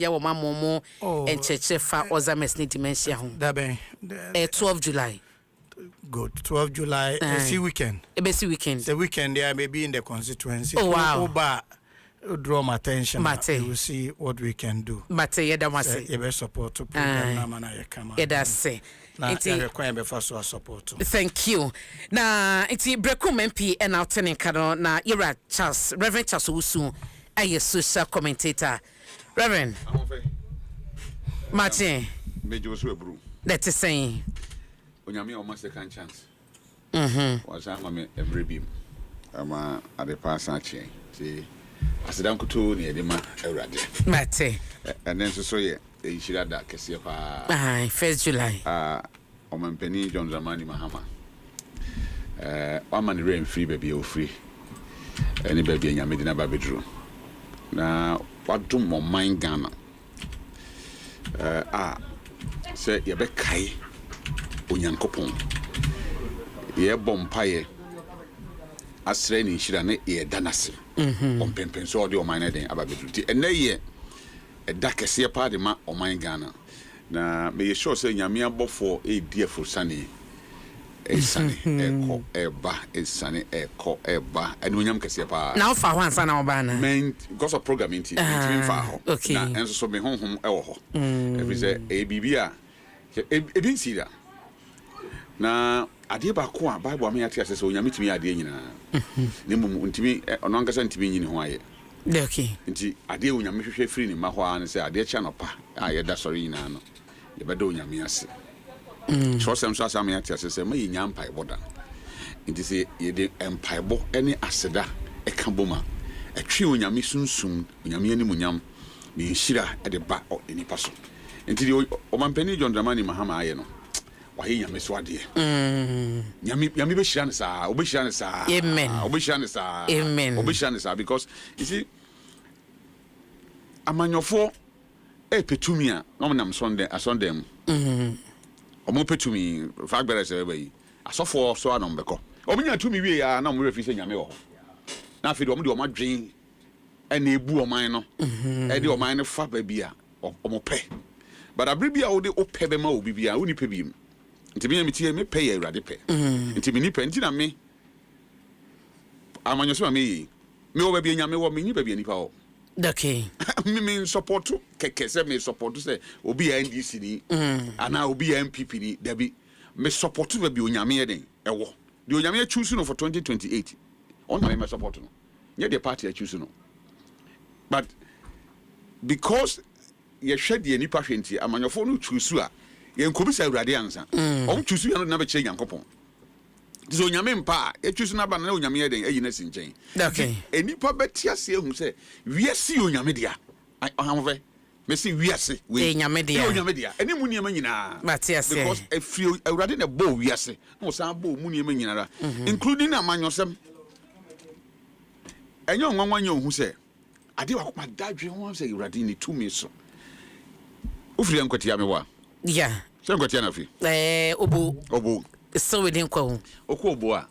ya wo mamomo encheche fa Alzheimer's ni dementia ho. That be 12 July. Good. 12 July. See weekend. See weekend. The weekend there may be in the constituency. Oh wow. Draw my attention. We will see what we can do. Mate, yeda mase. You support to program na mana ye kama. Yeda se. Support. Thank you. Na iti brekum MP and outturning kano na Ira Charles, Reverend Charles Usu, a social commentator. Reverend. Martin. Major Swebru. That is saying. Onyame almost second chance. Was I'm every beam. I'm at the pass actually. See, I said, Uncle Tony, Edema, Erade. Mate. And then so yeah, they should have that Cassia. 1st July. Mpensenpensenmu John Zamani Mahama. One man rain free baby or free. Any baby in your Medina Babidru. Now, what do my mind Ghana? Say, you bet Kai. Unyankopon ye bompaye asre ni hira ne ye danase ompempen so de o man den ababeduti ene ye edakese pa de ma o man Ghana na me ye sure say nyame abofo e diefo sane e sane eko eba e sane eko eba enu nyam kese pa na fa ho ansa na oba na men because of programming team fa ho na enso so me honhom e wo ho every say e bibia e bin see that na ade ba ko a Bible am yati asese onyame timi ade nyina ne mum ntimi ono ankasa ntimi nyini ho aye okay nti ade onyame hwehwe free ni ma ho an se ade cha no pa a ye da sori nyina no ye beda onyame ase so sem so asam yati asese ma yinya mpai boda nti se ye de mpai bo ene aseda e ka boma atwe onyame sunsum onyame ani munyam ni nhira e de ba enipa so nti o mampeni John Dramani Mahama aye no wahi nyame so ade nyame be hira ne saa obehira ne saa amen obehira ne saa amen obehira ne saa because you see amanyofo petumi a no nam asondem omo petumi fagbere se bayi asofo so anom beko omunya tumi wie ya na mo refi se nyame wo ho na afi de omo de omo adwen ena ebu oman no e de oman ne fa ba bia omo pe but abribia wo de ope be ma obi bia woni pe bi nti me mitie me pay Awurade pe nti me ni pe nti na me amanyo so me wo ba bia nyame wo me ni ba bia nipa wo okay me support keke se me support se obi ya NDC ni ana obi ya MPP ni dabi me support ba bia onyame ye den ewo de onyame choose no for 2028 on na me support no nye the party I choose no but because ye hwede ye nipa hwenti amanyofo no choose a ye nkobisa Awurade ansa on choose ya no na be che Nyankopon so onyame mpa e choose na ba na onyame ye den ayi na sinchen okay enipa betiase ehu se wiase onyame dia ahamve mesi wiase we onyame dia eni mu niam nyina batiase because efiri Awurade na bo wiase no san bo mu niam nyina including amanyosem enyo nwanwanya ohu se ade wa kwa dadwe ho se Awurade ni tumi so ufiri ankwati amewa yeah se ankwati na fi obo so we didn't go okwo obo a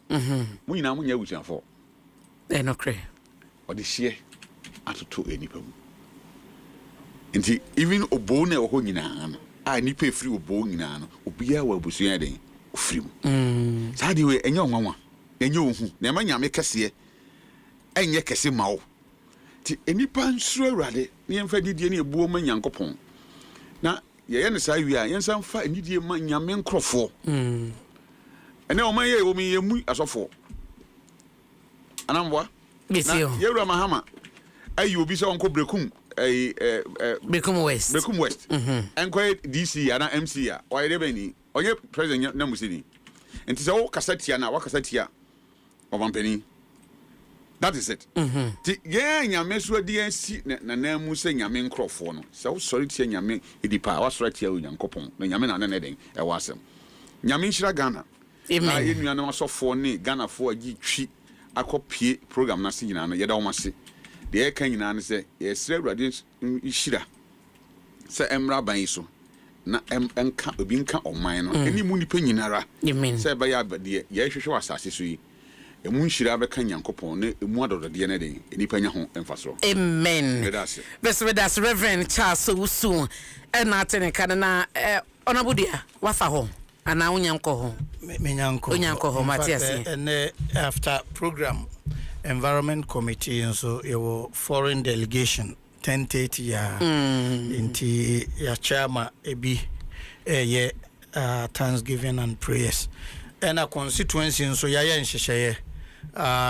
mu nyina mu nya wusiafo no cre ode hye atoto enipa mu nti even obo na ho nyina no a nipa efiri obo nyina no obia wa busua den ofiri mu saade we enye onwanwa enye ohu na ema nyame kese enye kese mawo ti enipa nsuro Awurade ne yemfa didie ne ebuo ma Nyankopon na ye ne saa wi a yensan fa enidie ma nyame nkrofo ene o man ye o mi yemu asofo anamboa bisio Yewura Mahama ayi obi se onko brekum brekum west enko DC ana MC a o yede bani onye president na musini enti se o kasatia na wa kasatia o mampeni that is it ti ye nyame so adi ansi na namu se nyame nkrofo no se o sorry tie nyame edipa wa sorry tie Onyankopon na nyame na ne den e wasem nyame nshira Ghana na ye nua na wasofo ne Ghana fo agi twi akopie program na se nyina no yeda wo mase de e kan nyina ne se ye sire Awurade nshira se emra ban so na enka obi nka oman no eni mu nipa nyinara se ba ya de ye hwehwe wasase so yi emu nhyira bɛka nyankopɔn ne emu adɔdɔdeɛ ne den enipa nya ho emfaso amen that's Reverend Charles Usu na ateneka na onabudia wafa ho ana unyanko ho unyanko ho Matthias and after program environment committee and so your foreign delegation 10:30 ya inti ya chairman ebi Thanksgiving and prayers and a constituency so ya nhyehyeye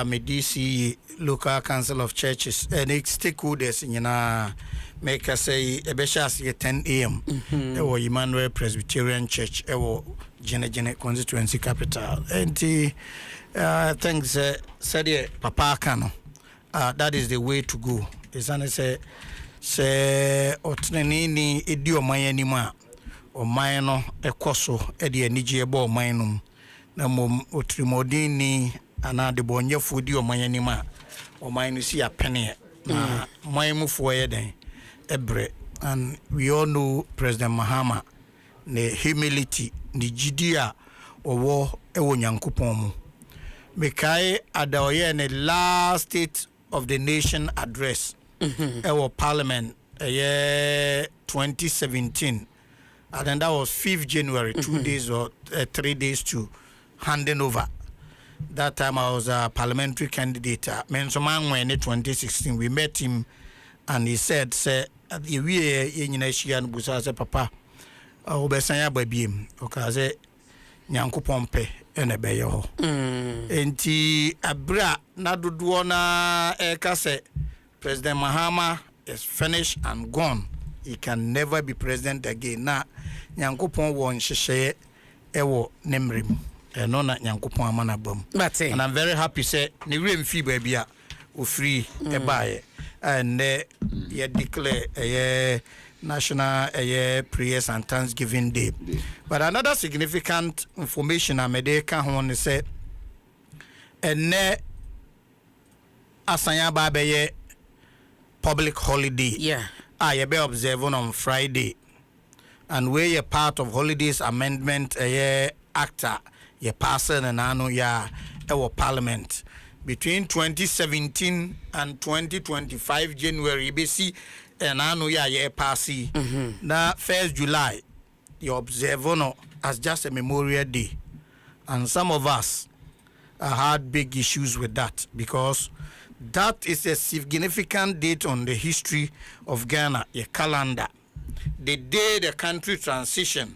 me DC local council of churches and stakeholders nyina make us say ebeshas 10 a.m. Ewo Emmanuel Presbyterian Church ewo Gene constituency capital and things said papa kano that is the way to go is an say otneni edi oman anima oman no ekoso e de anije ebo oman no na mom otrimodini ana de bonyefo di oman anima oman no si apene na moyemufo ye den ebre and we all know President Mahama ne humility ni jidia owo ewo nyankopon mu mekai adaoye ne last state of the nation address ewo parliament 2017 and then that was 5th January 2 days or 3 days to handing over. That time I was a parliamentary candidate mensoman when in 2016 we met him and he said say we nyina busa say papa obesanya babiem okaze nyankopon pe ene beye ho enti abra na dodo na ekase President Mahama is finished and gone. He can never be president again. Na nyankopon won hyehyeye ewo nemrem eno na nyankopon amana bam and I'm very happy say ne remfi ba bia ofri ebaye and ye declare National Prayers and Thanksgiving Day. But another significant information I made can say ene asanya ba be public holiday I be observing on Friday and where a part of holidays amendment acta ye passing and anu ya our parliament between 2017 and 2025 January BC and anu ya ye passy na 1st July you observe no as just a memorial day and some of us had big issues with that because that is a significant date on the history of Ghana, a calendar. The day the country transitioned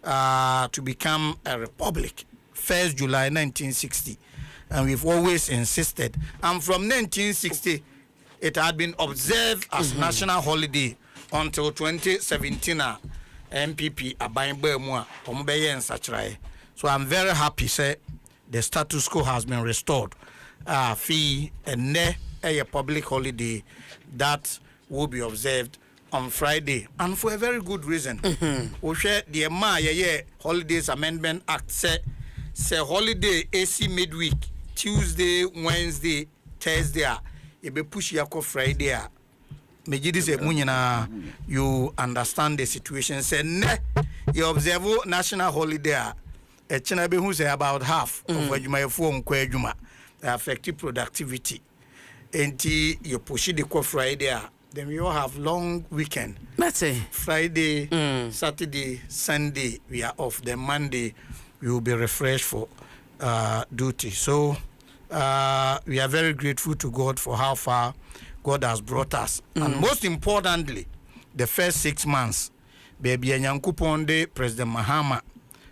to become a republic, 1st July 1960. And we've always insisted. And from 1960, it had been observed as national holiday until 2017. MPP Abayemwa Ombeye and Sachrai. So I'm very happy, say, the status quo has been restored. Fee and a public holiday that will be observed on Friday and for a very good reason. We share the Holidays Amendment Act say holiday AC midweek Tuesday, Wednesday, Thursday. You be push yako Friday. Mejidi se munyina you understand the situation. Say you observe national holiday. Echina be who say about half of what you might form kwejuma. Affective productivity. Until you push the Friday, then we all have long weekend. That's it. Friday, Saturday, Sunday, we are off. Then Monday, we will be refreshed for duty. So we are very grateful to God for how far God has brought us. And most importantly, the first 6 months, baby Nyankuponde, President Mahama,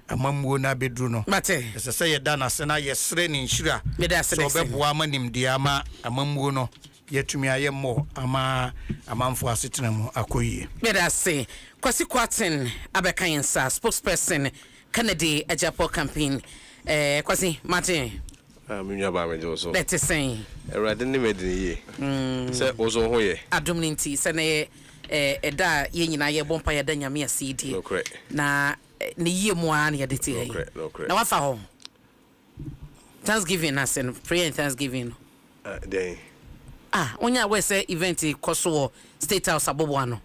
amamwo na bedruno mate say ye dana sena ye sre ni nhira so beboa manim diama amamwo no yetumi ayemmo ama amamfo asetena mu akoyie meda say kwasi kwaten abeka yensa spokesperson Kennedy Ajapo campaign kwasi mate minya ba mejo so let us say erade ne medini ye say ozo ho ye adom nti se na eda ye nyina ye bompa ye da nyame asidi na ni ye mo an ye dete hey na wafa ho Thanksgiving as in prayer and Thanksgiving day onya we say event koso State House abobo ano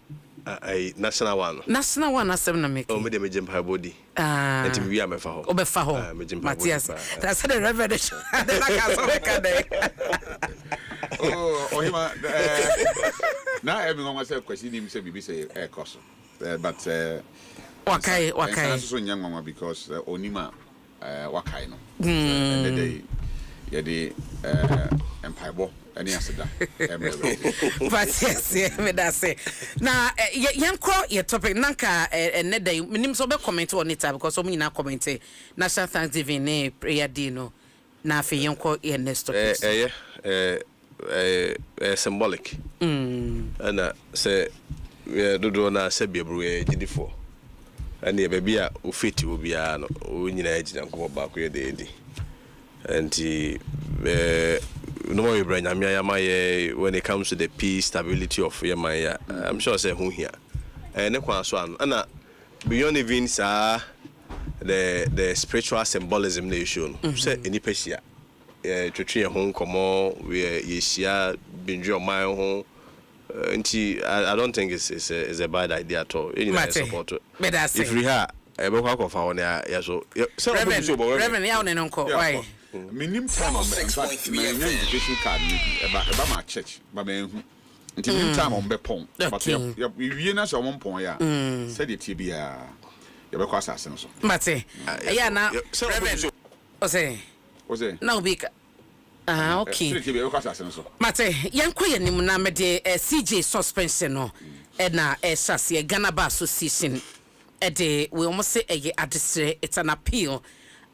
national one asem na make me de me jempa body enti me wi amefa ho obefa ho Matthias that's the revelation the like so make dey hima na emi ngoma say question him say bibi say cost but wakai so nyangoma because onima wakai no and the day yede empaibo any aseda but yes me that say na yanko your topic nanka ene day minim so be comment on it because so nyina comment national thanksgiving ne prayer day no na afi yanko your next topic symbolic ana say dodo na say biebru gidifo ani baby a ofiti obia no nyina agina nko ba ko ye dey and no more brain when it comes to the peace stability of Yamaya. I'm sure say who here and ana beyond even the spiritual symbolism nation say any pesia to tree home komo we yesia binjo my home I don't think it's a bad idea at all. You know, support it. If we have a book of our so Reverend why minim time on education card about my church but me nti minim time on be pon but we na so mon pon ya said it bia you be kwasa asen so mate ya na Reverend ose na ubika okay mate yanko yenim na me de CJ suspension no na sase Ghana Bar Association de we almost say adesre it's an appeal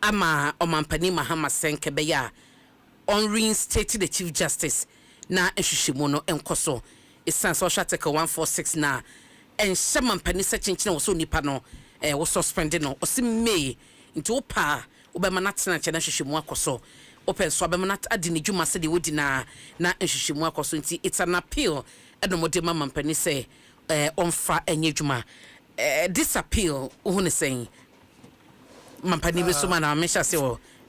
ama omampani Mahama Senke beya on reinstate the Chief Justice na ehwehwemu no enkoso isan social article 146 na enhyemampani sechenchina wo so nipa no wo suspend no osimme nti opa obema na tena chena ehwehwemu akoso open so obema na adi ne dwuma se de wodi na ehwehwemu akoso nti it's an appeal edomode mampani say onfa enye dwuma this appeal who ne saying Mampani Besuma na Mesha say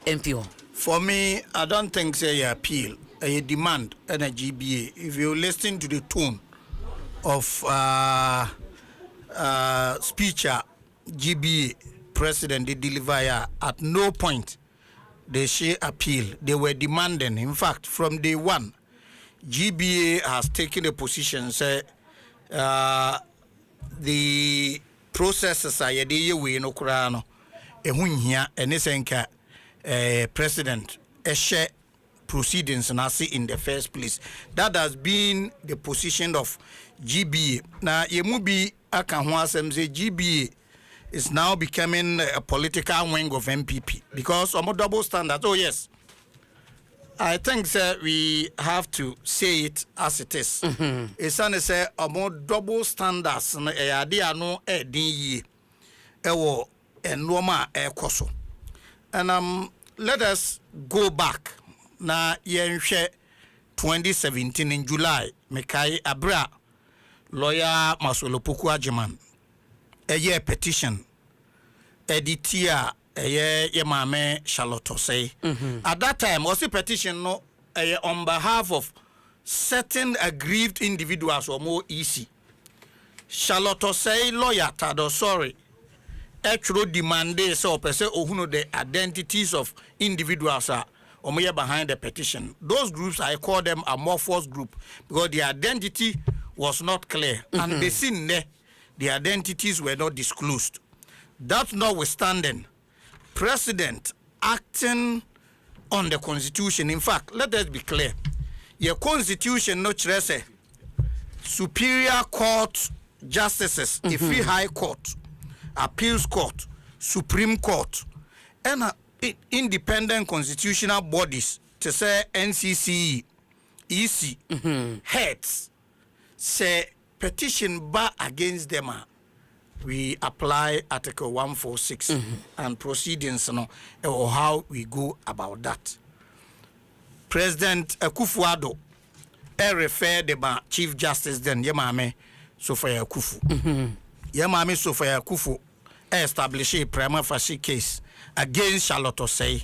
MPO. For me, I don't think say a appeal, a demand and a GBA. If you listen to the tone of speech GBA president they deliver at no point they say appeal. They were demanding. In fact, from day one, GBA has taken a position say the processes are yede we no kura no ehunhia enesenka president share proceedings na see in the first place. That has been the position of GBA. Na yemu bi aka ho asem say GBA is now becoming a political wing of MPP because omo double standard. Oh yes, I think sir, we have to say it as it is. It's an say omo double standards na ade ano edin yi ewo enoma ekoso. And let us go back na yenhwe 2017 in July mekai abra lawyer Masolopoku Ajiman eye petition editia ye mame Charlotte say at that time was the petition no on behalf of certain aggrieved individuals or more easy. Charlotte say lawyer Tado sorry actually demanded so person who the identities of individuals are behind the petition. Those groups I call them amorphous group because the identity was not clear and the sin the identities were not disclosed. That notwithstanding, President acting on the Constitution. In fact, let us be clear. Your Constitution no say Superior Court justices, a free High Court, Appeals Court, Supreme Court, and independent constitutional bodies to say NCCE, EC, heads say petition bar against them. We apply Article 146 and proceedings or how we go about that. President Akufo-Addo refer the Chief Justice then Yemame Sofia Akufu. Yemame Sofia Akufu establish a prima facie case against Charlotte Osei.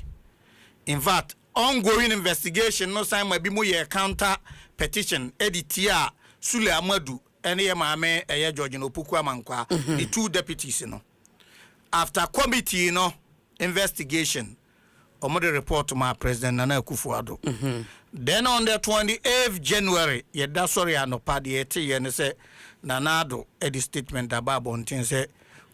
In fact, ongoing investigation no sign may be more counter petition editia Sule Amadu any mame George no Puku Amankwa, the 2 deputies, After committee, investigation, Omode report to my president Nana Akufo-Addo. Then on the 28th January, yeda sorry anopa de ete say Nanado edi statement about bontin say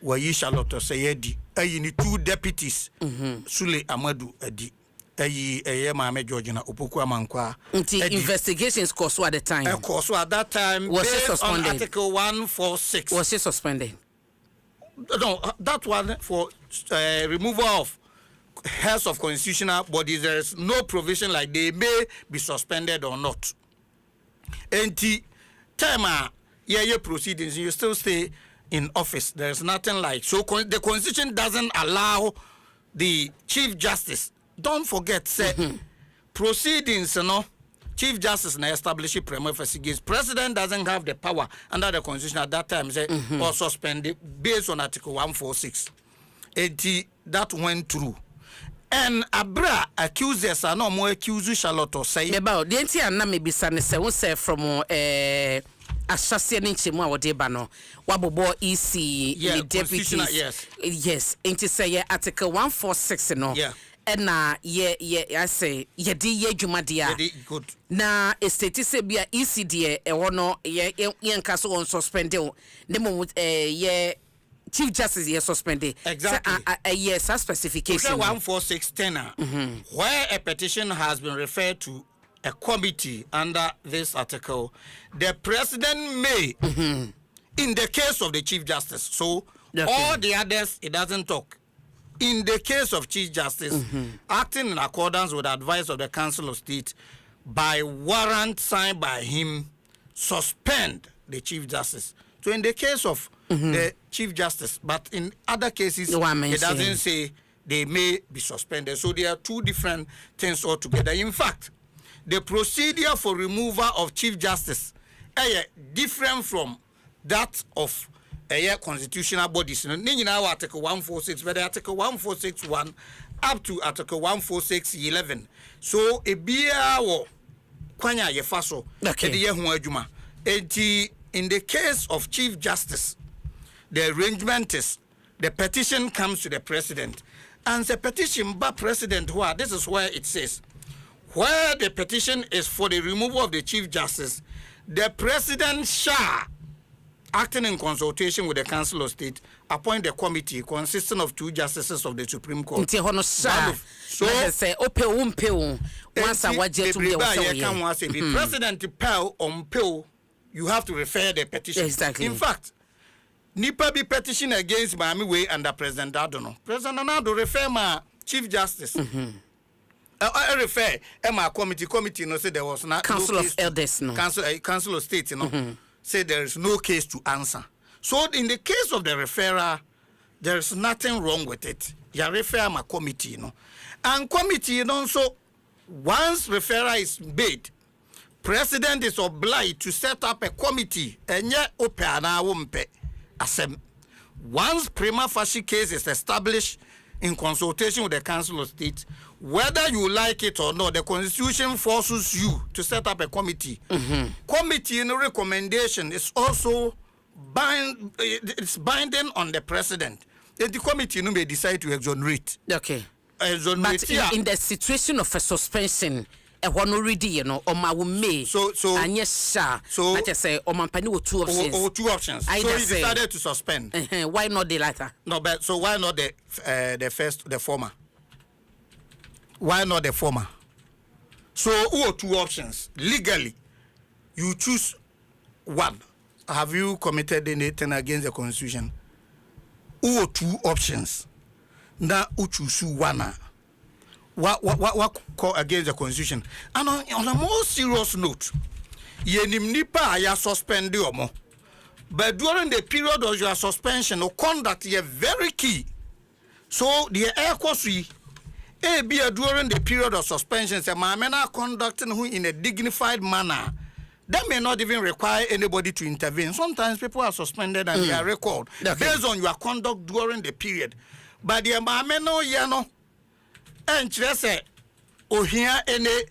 wayi Charlotte say yedi ayi ni 2 deputies Sule Amadu edi ayi Mame George na Opoku Amankwa. Investigations course at the time. Course at that time was based she suspended? On Article 146. Was she suspended? No, that one for removal of heads of constitutional bodies. There is no provision like they may be suspended or not. And the time proceedings, you still stay in office. There is nothing like so. The constitution doesn't allow the chief justice. Don't forget, say proceedings. Chief Justice na establish prima facie case. President doesn't have the power under the constitution at that time. Say or suspend it based on Article 146. And that went through. And Abra accusers are no more accused Charlotte say about the entire na maybe say from assassin nchemu awode ba no wabobo EC the deputies yes into say Article 146 no and na I say ye di ye dwumadia good na estate say bia EC de e wono ye nka so on suspended ne mo ye Chief Justice is suspended. Exactly. Yes, a specification. 146.10, where a petition has been referred to a committee under this article, the president may, in the case of the Chief Justice, so all the others, it doesn't talk. In the case of Chief Justice, acting in accordance with the advice of the Council of State, by warrant signed by him, suspend the Chief Justice. So in the case of the Chief Justice, but in other cases, it doesn't say they may be suspended. So there are 2 different things altogether. In fact, the procedure for removal of Chief Justice is different from that of constitutional bodies. Now Article 146, but Article 146.1 up to Article 146.11. So a beer or kwanya yefaso. In the case of Chief Justice, the arrangement is the petition comes to the president, and the petition by president where this is where it says where the petition is for the removal of the Chief Justice, the president shall, acting in consultation with the Council of State, appoint a committee consisting of 2 justices of the Supreme Court. So say once I watch the president pell on pill, you have to refer the petition. Exactly. In fact, Nipa be petition against Miami Way under President Adom. President Adom refer my Chief Justice. I refer my committee no say there was not Council no of Elders no. Council of State say there is no case to answer. So in the case of the referral, there is nothing wrong with it. You refer my committee and committee so once referral is made, President is obliged to set up a committee and once prima facie case is established in consultation with the Council of State, whether you like it or not, the Constitution forces you to set up a committee. Committee recommendation is also binding on the president. The committee may decide to exonerate. Okay. But in the situation of a suspension, a one already, or my may. So and yes, sir. So I just say, my penny with 2 options. Or 2 options. So he decided to suspend. Why not the latter? No, but so why not the former? Why not the former? So who are 2 options? Legally, you choose one. Have you committed anything against the Constitution? Who are 2 options? Now who choose one? What call against the Constitution? And on a more serious note, yenim nipa ya suspend you more. But during the period of your suspension or conduct, is very key. So the air course be during the period of suspension, say my men are conducting who in a dignified manner. That may not even require anybody to intervene. Sometimes people are suspended and they are recalled based on your conduct during the period. But the men no yano. And just say, oh, here any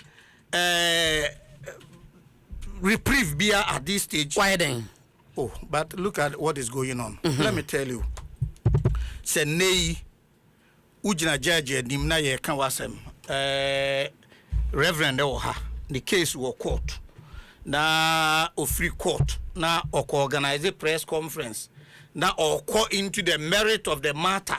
reprieve beer at this stage. Why then? Oh, but look at what is going on. Let me tell you. Say nei ujina judge dimna ye kan wasem. Reverend Oha, the case was court. Na free court. Na organize a press conference. Now into the merit of the matter,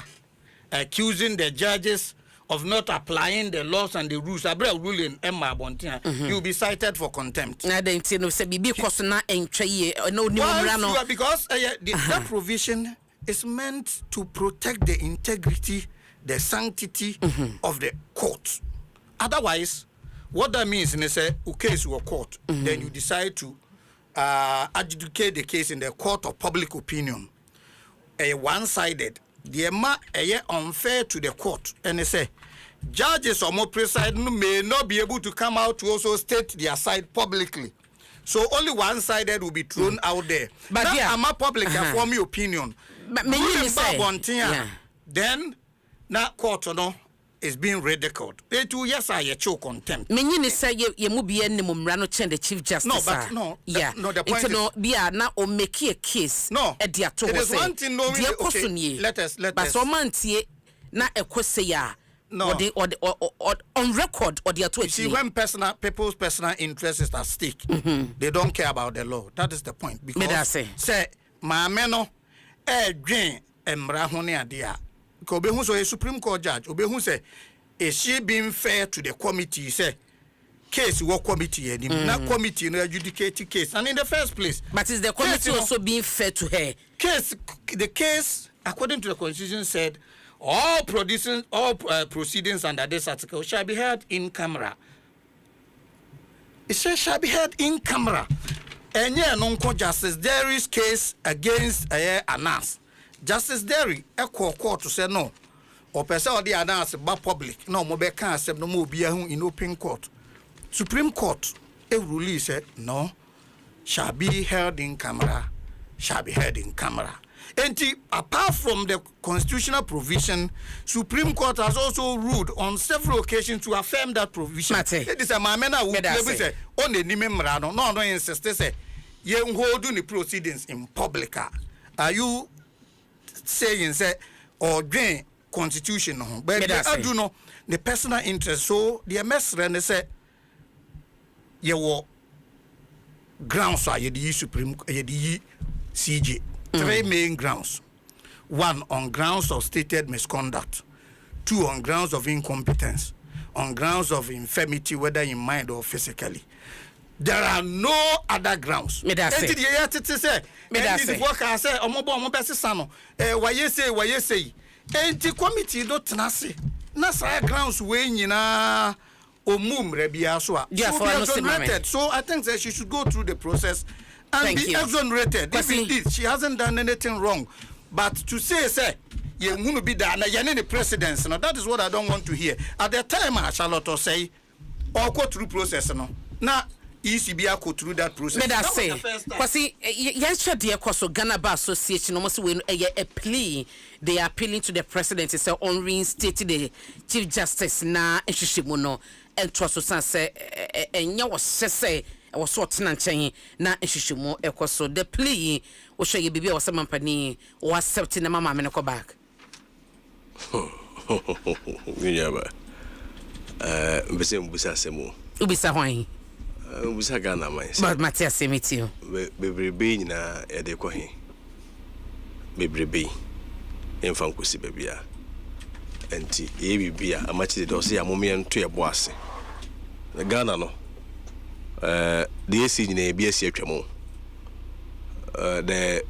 accusing the judges of not applying the laws and the rules. Abra ruling Emma Bontina, you'll be cited for contempt. Because that provision is meant to protect the integrity, the sanctity of the court. Otherwise, what that means is a case or court, then you decide to adjudicate the case in the court of public opinion. A one-sided, the unfair to the court, and they say judges or more presiding may not be able to come out to also state their side publicly. So only one-sided will be thrown out there. But now, I'm a public form your opinion. But then that court no is being ridiculed. They do yes, I show contempt. Many say you must be any mumrano change the chief justice. No, but no, yeah, no. The point is, be now or make a case. No, it is one thing. No, okay. Let us. But so man tie na ekosea. No, or on record or the other. See, when people's personal interests is at stake, they don't care about the law. That is the point. Because say my meno dream emrahone adia. Because so a Supreme Court judge, Obehu say, is she being fair to the committee? Say, case what committee? Not committee no adjudicating case. And in the first place, but is the committee also being fair to her? The case, according to the Constitution, said all proceedings under this article shall be heard in camera. It says shall be heard in camera. And yeah, non-court Justice Derry's case against Anas. Justice Derry, court to say no. Or person or the announce about public. No, Mobe can't accept no more be in open court. Supreme Court, a ruling said no, shall be held in camera, shall be held in camera. And apart from the constitutional provision, Supreme Court has also ruled on several occasions to affirm that provision. It is a mamena who say on the nimemrano, no insist say ye hold the proceedings in public. Are you saying say or drain constitution but I do know the personal interest, so the MS and say ye wo grounds are the Supreme CJ. Three main grounds. One, on grounds of stated misconduct. Two, on grounds of incompetence. On grounds of infirmity, whether in mind or physically. There are no other grounds. Why you say? And the committee don't nasi. Nasa grounds weighing in a omum rebiaswa. So I think that she should go through the process and be exonerated. If indeed she hasn't done anything wrong. But to say, you won't be done, the precedence. That is what I don't want to hear. At the time, I shall not say, or go through process. Now, ECB go through that process. But I say, because yesterday, because Ghana Bar Association almost when a plea, they are appealing to the president to say on reinstating the Chief Justice na Nshishimuno and Dwaso say and you was say I was sorting and changing na Nshishimu so the plea will show you baby or some company or accepting the mama and go back. Mpensenpensenmu. Ubisa hwan? Ubisa Ghana man. But Matthias say me too. Bebrebe nyina e de kɔ he. Bebrebe. Emfa nkosi bebia. Enti e bibia amachi de so ya momie nto ebo ase. Ghana no. The AC nyina e bia si atwamo. The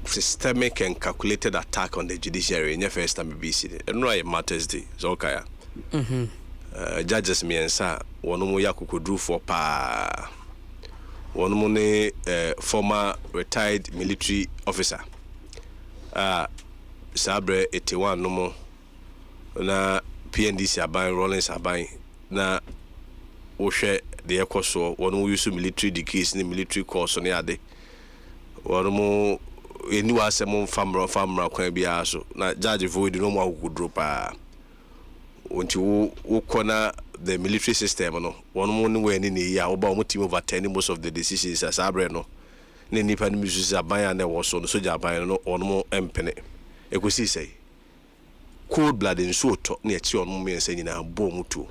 systemic and calculated attack on the judiciary in your first time BC. And right matters the Zokaya. Judges me and sa one mo yakukudru for pa one mo former retired military officer. Sabre 81 no mo na PNDC aban Rollins aban na ohwe de ekoso one mo use military degrees ni military course on ade one mo eni wa asem famra kwan bia so na judge void no mo akukudru pa until ukona the military system no one mo ni we ni ya oba mo team overturn most of the decisions as abre no ne nipa no misusi aban na wo so no soja aban no ono mo empene ekosi sei cold blood nso to na echi ono mo yensa nyina bo mutu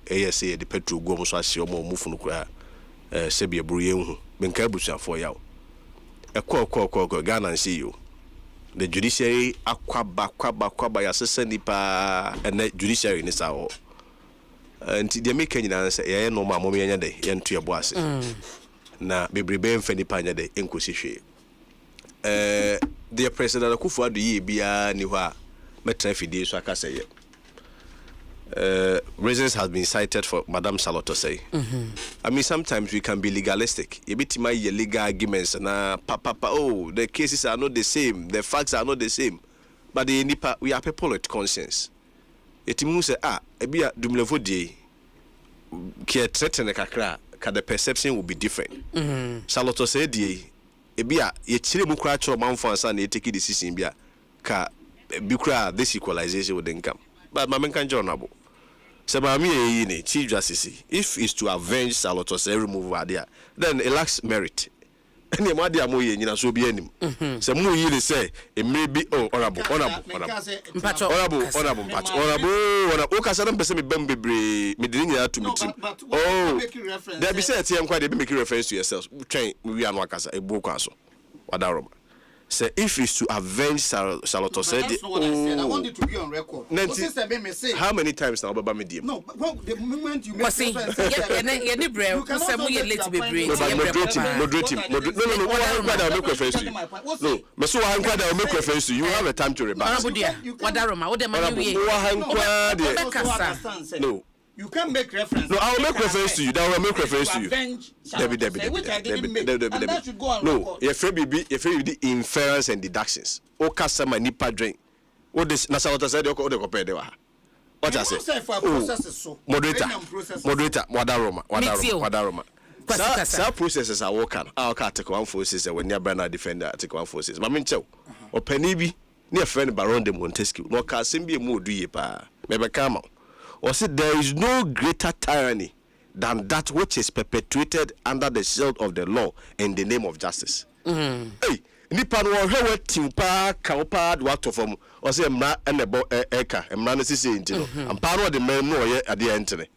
eye say the petrol go mo so ahye omo mu funu kura sebi eburu yenhu benka busuafo yawo ekọ Ghana nsi yo the judiciary kwaba ya sese nipa and judiciary ni sawo nti de make nyina say ye no ma mo yenya de ye nto ye bo ase na bebrebe mfa nipa nya de enkosi hwe the president Akufo-Addo ye bia ni ho a metra fidie so aka say reasons has been cited for Madam Saloto say. I mean, sometimes we can be legalistic. You bit my legal arguments na oh, the cases are not the same, the facts are not the same. But the nipa we are people with conscience. It means say ebia dumlevo die ki threaten kakra ka the perception will be different. Saloto say die ebia ye chire mu kra choro manfo ansa na take decision bia ka bi kra this equalization wouldn't come. But my men can journal. Sabami Chief Justice, if it's to avenge Saloto's removal there, then it lacks merit. Any madia moye nyina so bi anim. Se mu yi say it may be honorable. O ka say na pese me bam bebre me de nyina to me team. Oh, there be say TM kwa dey make reference to yourself. Train we are no akasa e bo kwa so. Wadaroma. Say if it's to avenge Saloto said that's not what I said. I want it to be on record. How many times now Baba medium? No, well, the moment you make you can make reference to you. No, Meso Hankwada will make reference to you. You have a time to rebut. No. You can make reference. No, I will make reference to you. That will make reference to you. No, if you be inference and deductions. O customer nipa drink. O this Nasalota said you could compare the what I say. Moderator, Wadaroma. Some processes are working. Our take one forces when near Bernard defender take one forces. Mamincho or Penibi near friend Baron de Montesquieu. No Casimbi mo do ye pa. Maybe come out. Or said there is no greater tyranny than that which is perpetuated under the shield of the law in the name of justice. Hey, nipa no hwe timpa kaupa dwato fam o say mra enebo eka mra no sisi ntino ampa no de man no ye ade entene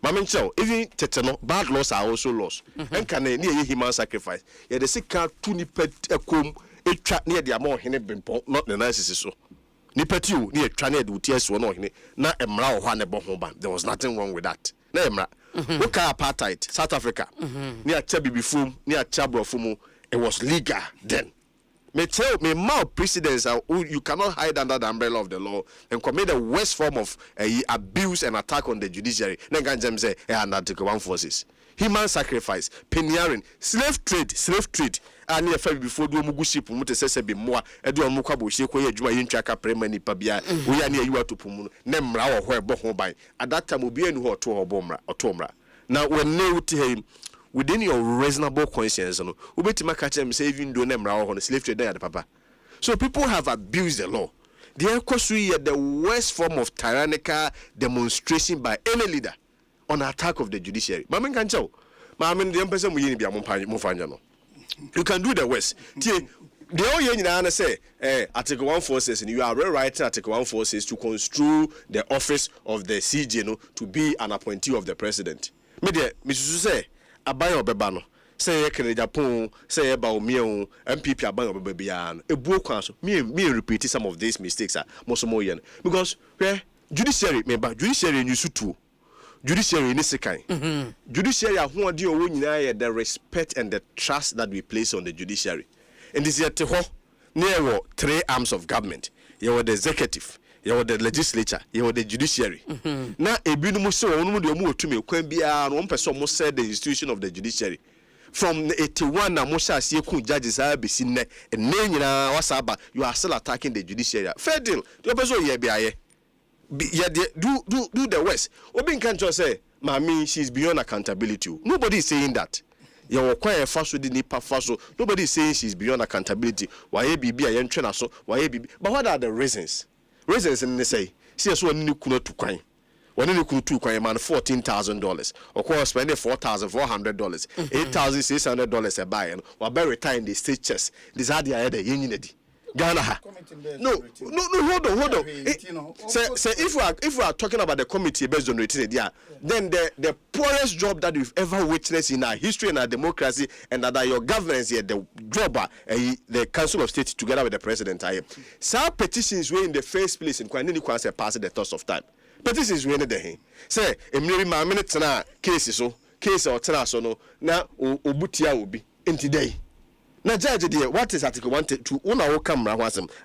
mama nchao even tete no bad laws are also laws enka na ye human sacrifice ye de sika tu nipa ekom etwa na ye de ama ohene bempo not the nice so nipa ti o na ye twa na ye de uties wo na ohene na emra wo ha ne bo ho ban. There was nothing wrong with that na emra okay apartheid South Africa ni acha bibifum ni acha brofumu. It was legal then. Me tell me more precedents you cannot hide under the umbrella of the law and commit the worst form of abuse and attack on the judiciary. Then say and Article 146. Human sacrifice, penioring, slave trade. And if before do muguship mutu sese be more edu omukabo she ko ye adwuma ye ntwaka prema ni pabia we ya na yiwa topumu ne mra wo ho ebo ho ban at that time obi enu ho to obomra now when ne wuti him within your reasonable conscience no ubetima ka chem say even do ne mra wo ho slave trade there papa. So people have abused the law. They are the worst form of tyrannical demonstration by any leader on attack of the judiciary. Mamen kan chaw mamen de mpese mu yini bia mo fanya no. You can do the worst. The all you need say, Article 146, and you are rewriting Article 146 to construe the office of the CJ to be an appointee of the president. Media, Mrs. say, Abayo Bebano, say, Japan, say about me, MPP Abayo Bebian, a book council, me repeating some of these mistakes are most more because judiciary, member, judiciary, and you too. Judiciary in this kind. Judiciary who do the respect and the trust that we place on the judiciary. And this is near 3 arms of government. You are the executive, you are the legislature, you are the judiciary. Now a binumu so only to me can be one person must say the institution of the judiciary. From 81 na Mosha see judges are be seen and wasaba you are still attacking the judiciary. Fair deal. The person here be do the worst. Obin can't just say, Mami, she's beyond accountability. Nobody is saying that. You quiet fast with the nipa fast. Nobody is saying she's beyond accountability. Why BB a young trainer so why BB? But what are the reasons? Reasons in the say, see us one new kuno to crime. When you could two coin man $14,000, or course spend $4,400, $8,600 a buy, or by retire in the state chest. This idea the union. Ghana. No, hold on. Say if we are talking about the committee based on rating, then the poorest job that we've ever witnessed in our history and our democracy, and that your governance here, the job, the Council of State together with the president, some petitions were in the first place in Kwanini Kwanse passing the toss of time. Petitions were in the say a minute na case or tena no na obutia obi in today. Now, Judge, dear, what is Article 122?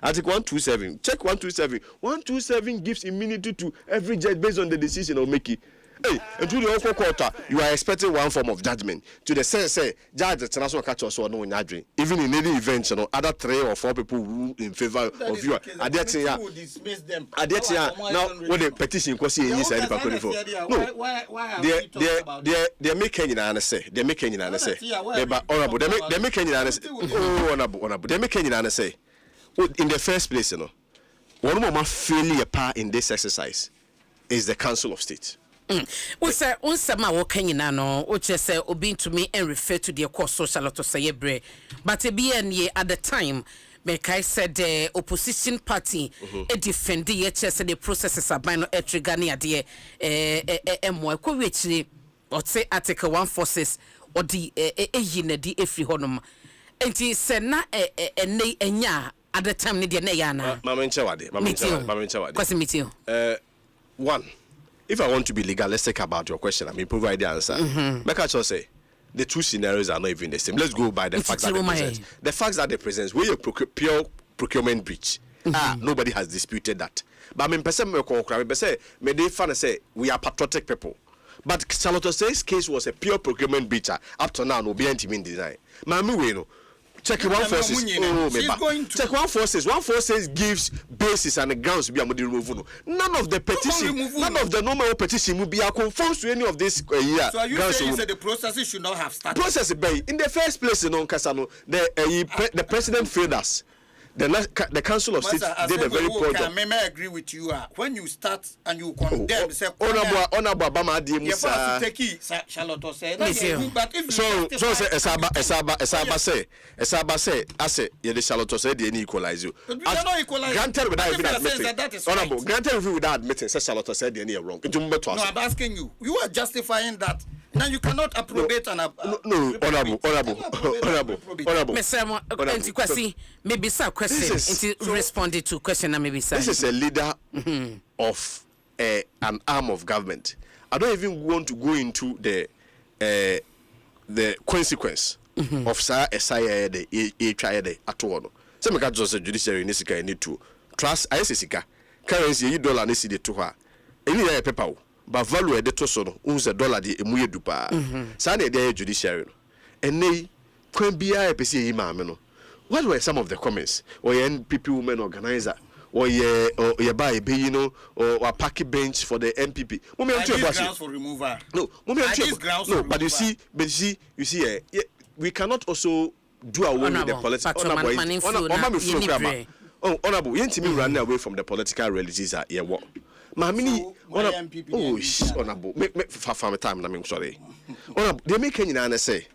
Article 127. Check 127. 127 gives immunity to every judge based on the decision of making. Hey, and to the local quarter, you are expecting one form of judgment. To the sense, say, judge the international catch us or no in Adrian. Even in any event, you know, other 3 or 4 people rule in favor of you. I dare say, now, with the petition, because he is a no, they're making it an say. They're making it an say. Honorable, they're making it an say. Oh, honorable, they're making it an say. In the first place, you know, one more failure part in this exercise is the Council of State. Unsema wokan no uche say obi to me and refer to the course social to say bre but ye at the time make I said the opposition party defend the said the processes are by no trigger near the mo ko we or say article 146 or the yine di efri honum enti se na enya at the time ne de na yana mama nchawade kwase meeting one. If I want to be legalistic about your question, I mean, provide the answer. Make I just say, the two scenarios are not even the same. Let's go by the facts that they present. The facts that they present, where you pure procurement breach. Nobody has disputed that. But I mean, may they fan say we are patriotic people. But Charlotte says case was a pure procurement breach. Up to now, no be anti-min design. Mami we no. Check 146. Check 146. 146 gives basis and the grounds to be able to remove. None of the petition, none of the normal petition will be conformed to any of this year. So are you saying that the process should not have started? Process in the first place, Kasano, the president failed us. The Council of State did a very poor job. I agree with you. When you start and you condemn, Honorable Obama, Charlotte said, but if Esaba say, I say, the Charlotte said, they equalize you. Granted without even admitting, Honorable, granted without admitting, Charlotte said, they are wrong. No, I'm asking you. You are justifying that. Now you cannot approbate honorable. Mr. Kwasi, maybe some question responded to question maybe sir. This is a leader of an arm of government. I don't even want to go into the consequence of SIA the at all. Some of the judiciary need to trust ISISika currency $1 need to to her. Any paper. But value a detoso no unse dollar de emuye dupa sa na dey judiciary no ene kwan bia e pese yi maame no. What were some of the comments or NPP women organizer or ye buy be you know or a parking bench for the MPP grounds for removal no but you see we cannot also do away with the political honorable yentimi run away from the political realities are here what Mamini, honorable, for time, I'm sorry. They make any say.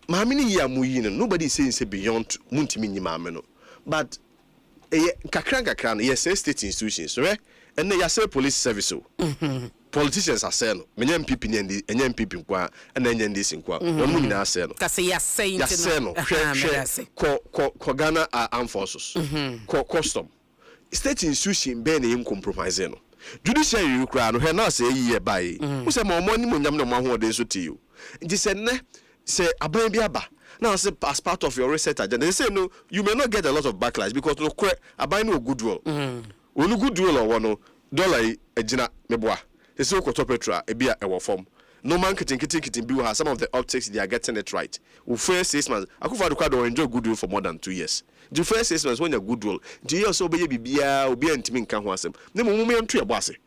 Mamini ya muyino, nobody says beyond Muntimini Mameno. But Kakran, yes, state institutions, right? And they say police service. Politicians are saying, many people and MPP, and then this in Qua. One are saying, Ghana armed forces, custom. State institution be na compromise no judiciary you cry no he na say year by who say mo money mo nyam no mo ho de so to you nti say ne say aban bi aba now say as part of your research agenda they say no you may not get a lot of backlash because no aban no goodwill onu goodwill or no dollar agina meboa they say ko petrol e bia e wo form no man kitin bi some of the optics they are getting it right we first 6 months akufa do enjoy goodwill for more than 2 years. The first 6 months when you're goodwill, do you also be bibia obi antimi nka ho asem na mo ntu ebo ase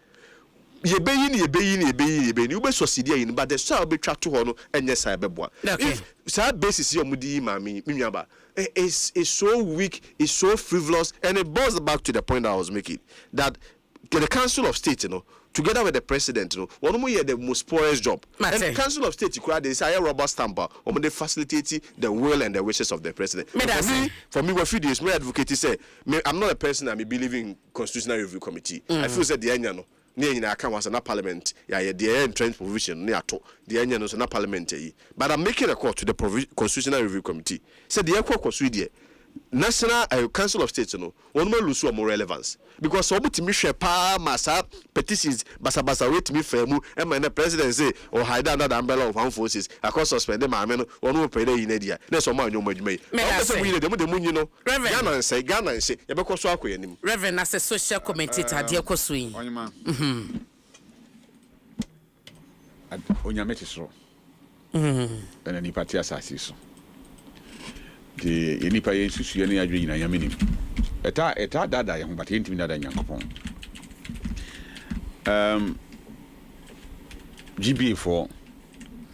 ye beyi you be succeed in but the so be twa to ho no enye sai beboa if sa basis your mudi mami minwaba is so weak, is so frivolous, and it boils back to the point I was making that the Council of State together with the president, one more year the most poorest job. And the Council of State, they say, rubber stamper, they facilitate the will and the wishes of the president. For me, what few days, my advocate say, I'm not a person that may believe in Constitutional Review Committee. I feel that the Anyano, near I can't was in a parliament, the entrenched provision, near to the Anyano, na parliament. But I'm making a call to the Constitutional Review Committee. Said the Echo Consudia. National Council of State, one more lose more relevance because so much me share pa masa petitions basa wait me famu and the president say or hide under the umbrella of armed forces across suspend them amen one more pay in India next one man you may the moon you know Ghana and say you because so akoyanim Reverend as a social commentator dear Kosui onya metisro and any party assassin the enipa ye susu ye na adwe nyina yamenim eta dada ye ho bata yentimi dada nyankopon GB4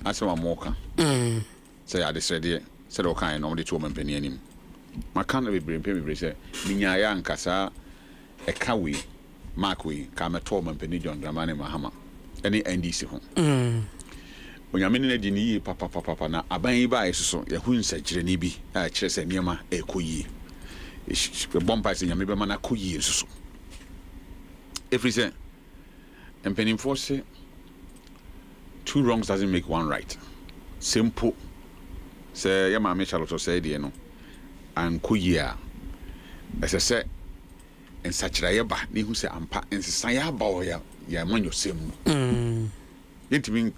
asema moka say ya de sede say do kan no de to mampani anim maka na bebre say minya ya nkasa ekawe markwe ka meto mampani John Dramani Mahama any NDC ho onyamene na di ni papa na aban yi ba yeso ye hu nsakire ni bi a kire se niema ekoyi e bomba se nyame be mana koyi yeso every say empenin force two wrongs doesn't make one right simple say ya ma me Charlotte say de no an koyi a ese se nsakire ye ba ni hu se ampa nsesan ya ba o ya manyo sem yentimi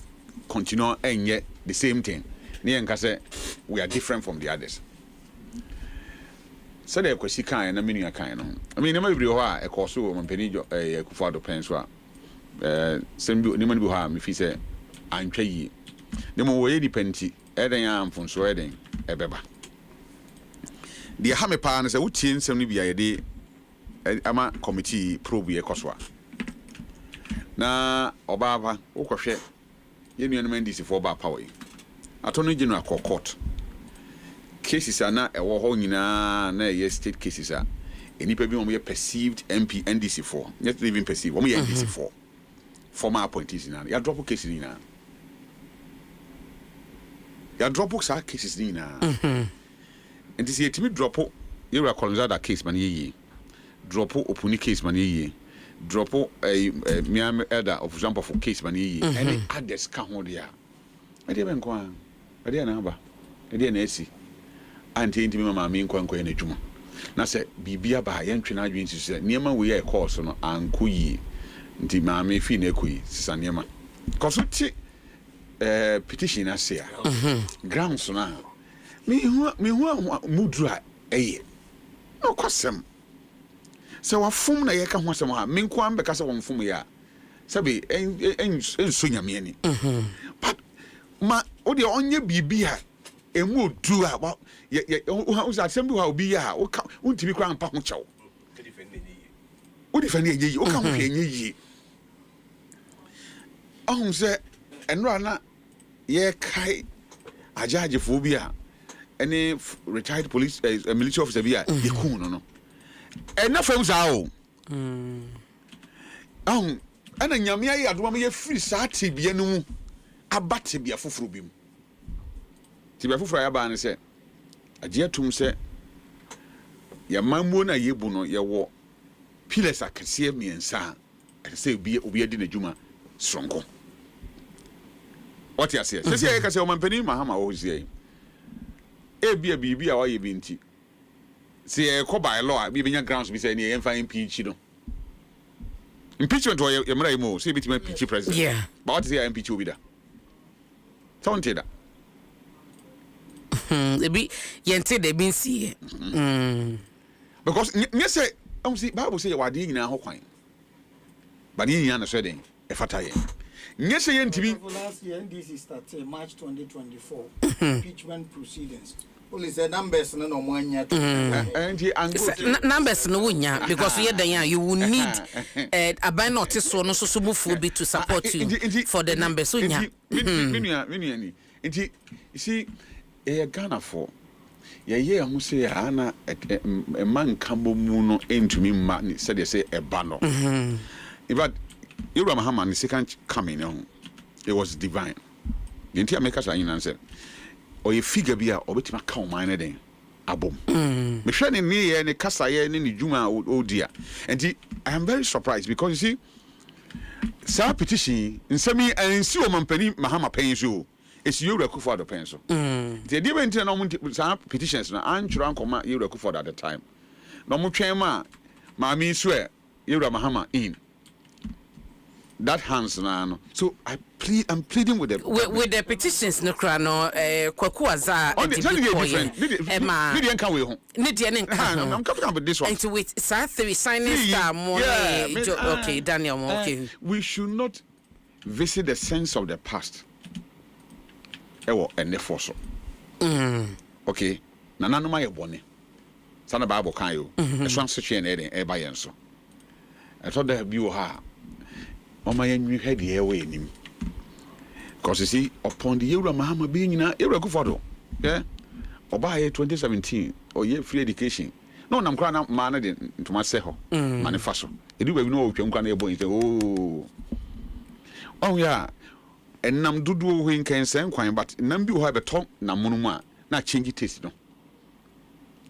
continue and yet the same thing. We are different from the others. So there was kind and a mini kind. I mean, never be a course of Penny Kufado Penswa. Send you Niman Buham if he said, I'm Chay. The more way dependent, Eden Yam from Sweden, a beba. The Hammy Pan is a wood chin, some be a day. Ama committee probe a coswa. Na Obava, Okoshe. Union Mendes for bar power. Attorney General court. Cases are not a war nyina na yes state cases are. Any people we perceived MP NDC for. Not even perceived. We NDC for. Former appointees in. Ya drop cases in. Ya drop cases in. And this year to drop you are calling that case man ye. Drop opuni case man ye. Drop a miam elder of example for case money any others can hold ya. I didn't go on. I didn't number. I didn't see. Auntie into mamma mean quanque in a juma. Now said, be by entry now you said, Niema we are course on and kuyi. The mammy fine kui, Sanyama. Cause petition I say. Grounds now. Me who mudra a no custom. So a fum na yeka ho asem ha menko am beka se won fum ya sabe enso nyame ani but ma o de onye bibia emu odu a o sa asem bi ha obi ya o ka untimi kwa ampa ho chew o defend ye o ka ho hwe nye yi ahun se enro na ye kai ajaje fo bi a any retired police military officer bi a ye ku no and na fam za o ana nyame ayi adoma me ye free sa tibia no mu aba tibia foforo bi mu tibia foforo ya ba ne se agye atum se ya mamuo na yebu no ye wo pillars akese miensa se obi adi na djuma sonko what you say se ye ka se o mampani Mahama o zie e bia wa ye bi nti see ko by law be benya grounds be say na yen fa impeach no impeachment or ye mra mo say bitima impeach president yeah but what is your impeach obi da don't that e bi yente de bin see because you say see Bible say wade nyina ho kwan but yin yana so den e fata ye you say yentibi last year NDC started March 2024 impeachment proceedings. Only the numbers no mwanya numbers no wunya because you then you will need a buy notice so no so move be to support you for the numbers wunya mini nti see Ghana for ye ahu say ana e man kambo mu no entumi ma said they say e ba no in fact Abraham Haman, the second coming, it was divine. The entire makers are in answer. Or a figure be a obitima count mine then. Abom. Me share ni near ni kasa ye ni juma oh dear. And I am very surprised because you see, sa petition nsemi and see o mampani Mahama penso. It's you for the pencil. The different no petitions na anchura nkoma you for at the time. No mu twema mami swear you Mahama in. That hands na. So I'm pleading with them. With the petitions no kra no kwaku aza Emma Nidian can we home. Nidian can I'm coming up with this one. And with Sa3 signing star more okay Daniel okay. We should not visit the sense of the past. Ewo ene forso. Okay. Na nanoma ye bone. Sana Bible kan yo. Eso anso che na e ba yen so. I thought there be ha. Mama yen head here we nim. Because you see, upon the Euro Mahama being in a Euro Kufodo, yeah, or by 2017 or year free education. No, I'm crying out man to myself, manifesto. You do know if you're going to oh, yeah, and Nam Dudu win can send quine, but Nambu have a talk, Namunuma, not change it. No.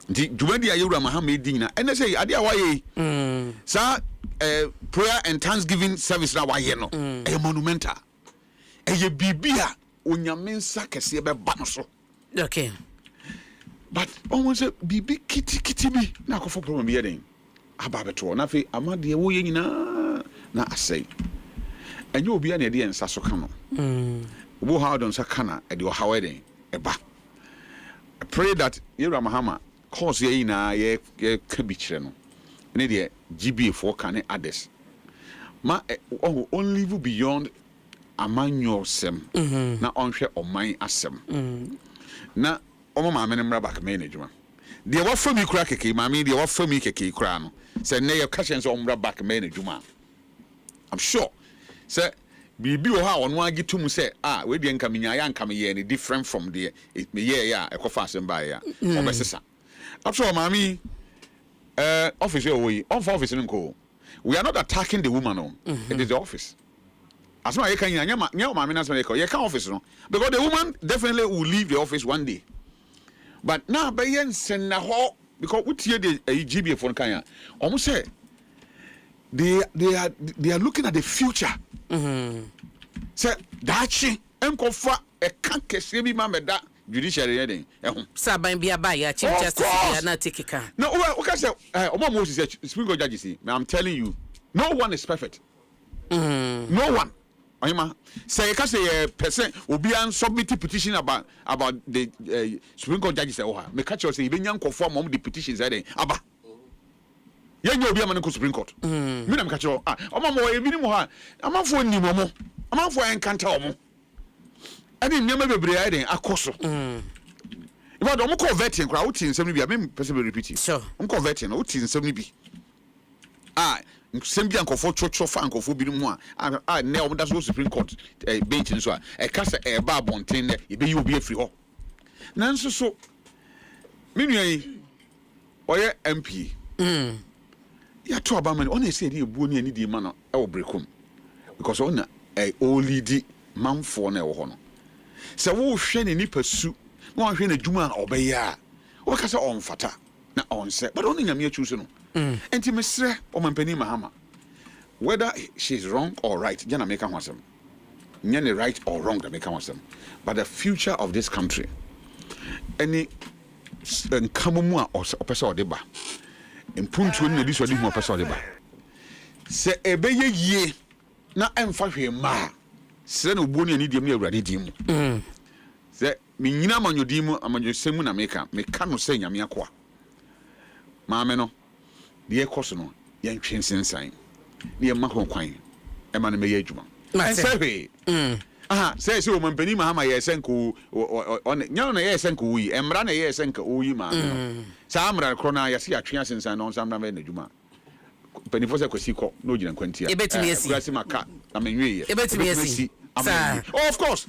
The Juvendia Euro Mahama dinner, and I say, Adia Waye, sir, prayer and thanksgiving service now, I know, a monumental. Eye bibia onyamensa kese be ba no so. Okay. But almost a bibi kiti bi na akofo problem bi yeden. Aba beto na fe amade wo ye nyina na asai. Enye obi na de ensa so ka no. Wo how don sa kana e de wo how eden e ba. I pray that Yera Mahama cause ye na ye ka bi kire no. Ne de GB for can others. Ma only beyond amanyo sem na onhwe oman asem na omo maame ne mra back management de wa fami kura keke maame de wa fami keke kura no say na ye ka chen so mra back management I'm sure say bibi o ha ono agitum say we de nka menya ya nka me ye ni different from the me ye ya ekofa asem ba ya obesesa after maame office we on for office nko we are not attacking the woman no it is the office. As my can you can office no because the woman definitely will leave the office one day. But now by yen send na ho because we hear the GB phone can almost say they are looking at the future. Say dachi enkofa e kan kese bi ma meda judiciary den saban bia ba ya chief justice ya na take ka. No we can say omo Moses say Supreme Court judges see I'm telling you no one is perfect. No one. Oyima say ka say person obi an submit petition about the Supreme Court judges say me catch you say e be nyan konform mom the petitions there aba yenye obi am no Supreme Court me na me catch you omo mo e bi ni mo ha amanfo ni mo amanfo enkanta omo ani nyama bebre ya den akoso if I don't convert in crowd, wuti nsem ni bi me person repeat it. Sure. Converting wuti nsem ni bi. Nsem bi ankofo chocho fa ankofo bi mu a na o da so Supreme Court bench nso a ka se e ba bonten ne e be yi obi afiri ho. Na nso so me nua yi oye MP. Ya to aba man ona say dey ebuo ni ani di ma no e wo brekom. Because ona o lead manfo na e wo ho no. Se wo hwe ne nipa su no hwe na dwuma obeya wo ka se on fata na on se but on nyame achu no enti mesre o mampani Mahama whether she's wrong or right jana make am wasem nyane right or wrong that make am wasem but the future of this country any nkamumu a opese odeba empuntu na bi so de hu opese odeba se ebeye yie na emfa hwe ma se na obuo ne ani diem na awurade diem se me nyina amanyodim amanyosemu na meka no se nyame akoa maame no de ekoso no ye ntwen sensan ne ma ho kwan e ma no meye adwuma say say o mampani Mahama ye senko on nyano na ye senko yi emra na ye senko yi ma sa amra kro na ye se atwen sensan no nsam na me na adwuma penifo se kwasi ko no gina kwantia ebetimi esi kwasi maka na menwe ye ebetimi esi. Oh, of course.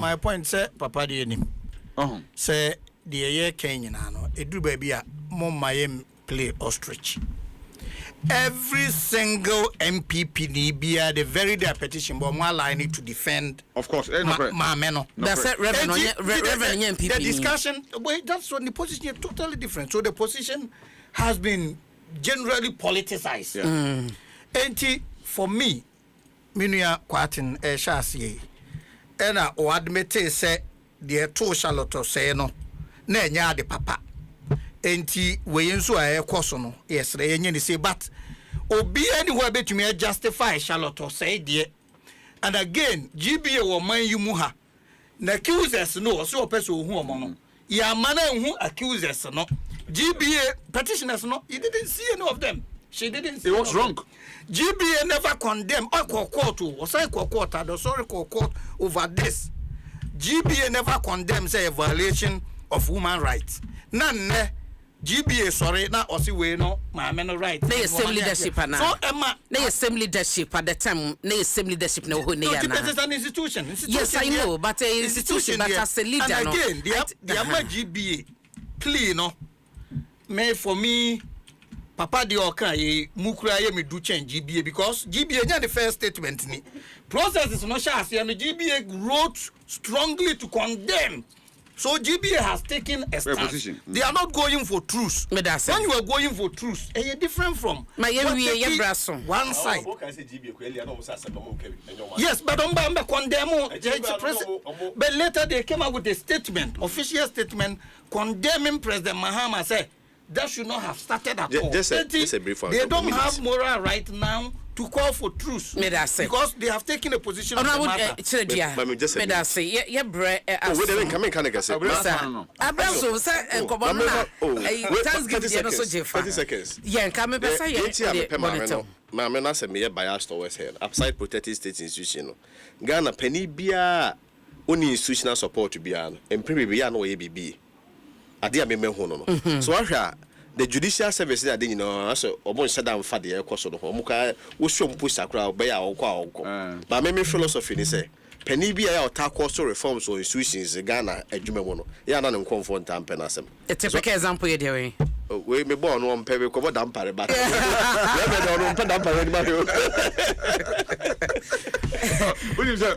My point say papa de nim. Say the year Kenya no. Edu baby a mom my play ostrich. every single MPP Nibia the very day petition but more likely to defend of course That's it, Reverend MPP. The discussion that's what the position is totally different. So the position has been generally politicized. And for me, Minia Quatin Shasi and I admit say the two Charlotte say no, Nanya de papa. Enti we nso a ekoso no yes re yenye say but obi anywhere betumi justify Charlotte say there and again GBA wo man yimu ha na accusers no so person ohu omo no ya mana hu accusers no GBA petitioners no he didn't see any of them. She didn't see. It was wrong. GBA never condemned or court or say court court over this. GBA never condemns a violation of human rights. None GBA sorry na osi we no ma me no right. They same leadership na. So Emma, they same leadership at the time. They same leadership na ho ne ya na. It's an institution. Yes, I know, but a institution but as a leader and no. Again, the Emma GBA plea no. Me for me Papa di oka ye mukura ye me do change GBA because GBA nya the first statement ni. Process is no sha ase and GBA wrote strongly to condemn. So GBA has taken a stance. They are not going for truce. When you are going for truce, you're different from one side. Yes, but condemn. But later they came out with a statement, official statement, condemning President Mahama. Say that should not have started at all. Just a brief one. They don't have moral right now to call for truce because they have taken a position on the matter. Upside protected state institution. Ghana penny bia only institutional support to be an and premier no ABB. Adia me hono. So the judicial service that you know so obon shut down for the course of the home wo show push akra be ya okwa but me philosophy ni say penny bia ya ta course reforms or institutions Ghana adwuma mu no ya na nkonfo ntampe na asem a typical example ye dey we me born no mpe be ko dampare ba we be no mpe dampare ni ba yo when say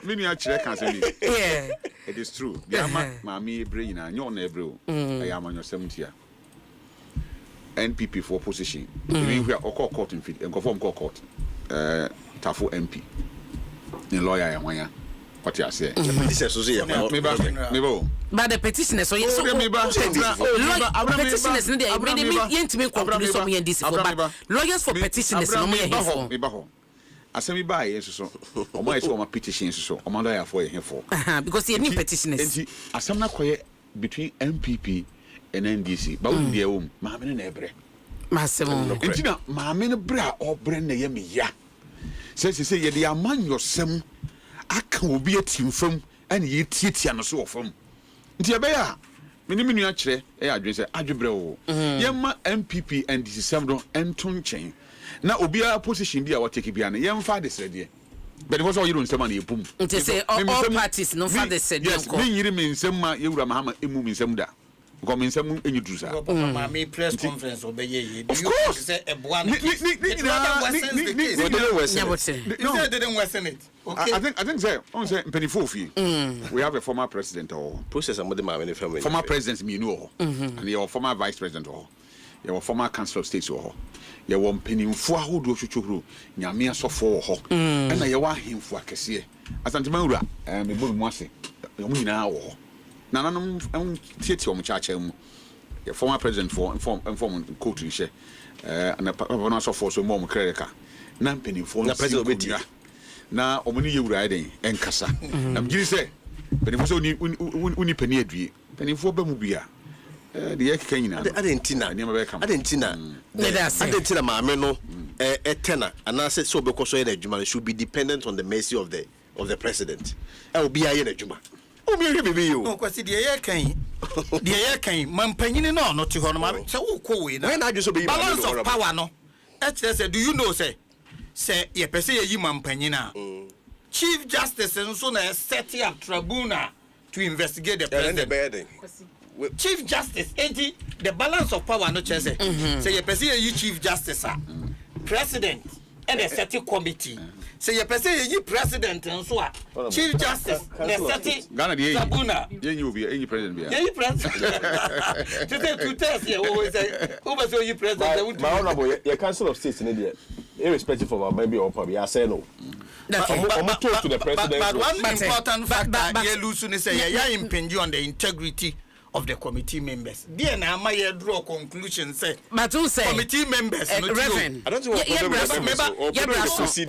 minia chire kan say yeah it is true the mami brain na nyo na ebro I am on your 70 NPP for opposition even we are court in fit and conform court tafo MP ni lawyer ya wanya what you say this is so say me but the petitioners so yes petitioners no dey me yentime conclude some yen this for but lawyers for petitioners no me here for asemi ba yes so o ma so o ma petitions so o ma lawyer for here for because you need petitioners asem na koye between MPP and NDC ba wo dey wom ma me na ebre ma sem entina ma me na bra o bre na ye me ya say ye dey amanyosem aka obi atim fam ane ye tietia no so ofam nti ebe ya me ni menu a kire e adwe say adwebre wo ye ma MPP and NDC sem don enton chen na obi a position bi a what take bi an ye mfa de srede but it was all you don't say man ye pum nti say all parties no fa de srede yes me yiri me nsem ma ye wura mahama emu me nsem da because me nsem enyu dru sa me press conference obeye ye of course say ebuan it didn't worsen it. Okay. I think say on say Mpensenpensenmu we have a former president or process am the man family former president me know and your former vice president or your former council of state or your mpenimfo ahodo twotworo nyame asofo ho and na your ahemfo akese asantema wura me bo mu ase yo nyina wo nananom tieti o mchacha mu your former president for inform court nhye and papa no asofo so mo kreka na mpenimfo na president obedi na omuni yewura den enkasa na mgiri se penimfo so uni pani adue penimfo ba mu bia de yekeka nyina adentina ne mabeka adentina maame no etena anase so bekoso ye na adwuma should be dependent on the mercy of the president obi aye na adwuma obi hwe bebe yo no kwasi de yekan mampanyini no te ho no ma se wo ko we na when adwo so be balance of power no say do you know say ye pese ye yi mampanyina chief justice nso na set up tribunal to investigate the president. Chief Justice, the balance of power no chese say you person you chief justice president and a certain committee say you person you president and so chief justice the certain Ghana the Sabuna you be any president be you president to test you always say who so you president my honorable your council of state in there irrespective of our maybe or probably I say no. But one important factor you lose to say you impinge on the integrity of the committee members. Dear na my draw conclusion say but who say committee members Reverend I don't know